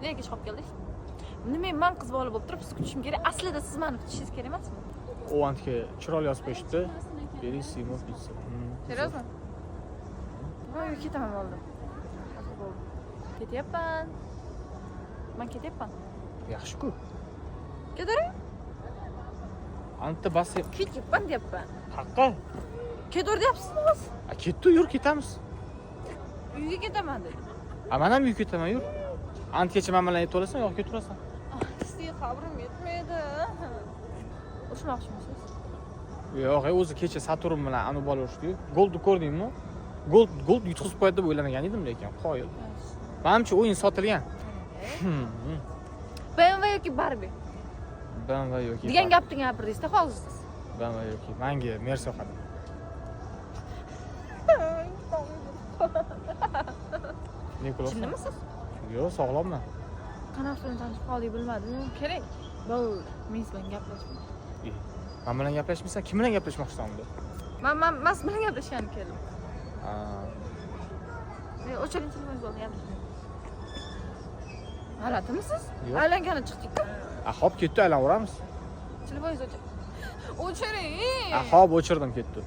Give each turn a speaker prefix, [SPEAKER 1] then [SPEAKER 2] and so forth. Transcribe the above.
[SPEAKER 1] Nega kech qolib keldik? Nima men qiz bola bo'lib turib siz kutishim kerak. Aslida siz meni kutishingiz kerak emasmi?
[SPEAKER 2] O antga chiroyli yozib qo'yishibdi. Berissimo pizza.
[SPEAKER 1] Seriyozmi? Voy, ketaman bo'ldi. Ketyapman. Men ketyapman.
[SPEAKER 2] Yaxshi-ku.
[SPEAKER 1] Ketavering.
[SPEAKER 2] Anta bas.
[SPEAKER 1] Ketyapman deyapman.
[SPEAKER 2] Haqqa.
[SPEAKER 1] Ketaver deyapsizmi o'zi?
[SPEAKER 2] Ketdi, yur, ketamiz.
[SPEAKER 1] Uyga ketaman dedi.
[SPEAKER 2] Men ham uyga ketaman, yur. Antgacha men bilan yetib olasan, yo'q keturasan.
[SPEAKER 1] Sizga qabrim yetmaydi. Urushmoqchimisiz?
[SPEAKER 2] Yo'q, o'zi kecha Saturn bilan anu bola urushdi-yu. Golni ko'rdingmi? Gol yutqizib qo'yadi deb o'ylagan edim, lekin qoyil. Menimcha o'yin sotilgan.
[SPEAKER 1] BMW yoki Barbie
[SPEAKER 2] BMW yoki
[SPEAKER 1] degan gapni gapirdingiz-da hozir siz.
[SPEAKER 2] BMW yoki menga Mercedes yoqadi. Nikolas.
[SPEAKER 1] Tushundingmi?
[SPEAKER 2] Yo'q, sog'lomman.
[SPEAKER 1] Qanaqa bilan tanishib qoldik bilmadim. Kerak. Bu men bilan gaplashmayman.
[SPEAKER 2] Men bilan gaplashmaysan, kim bilan gaplashmoqchisan unda?
[SPEAKER 1] Men mas bilan gaplashgani keldim.
[SPEAKER 2] Ha.
[SPEAKER 1] O'chiring telefoningizni olib gaplashing. G'alatimisiz?
[SPEAKER 2] Yo'q.
[SPEAKER 1] Aylangani chiqdik-ku.
[SPEAKER 2] Hop, ketdi, aylanveramiz.
[SPEAKER 1] Telefoningizni o'chiring. O'chiring.
[SPEAKER 2] Hop, o'chirdim, ketdi.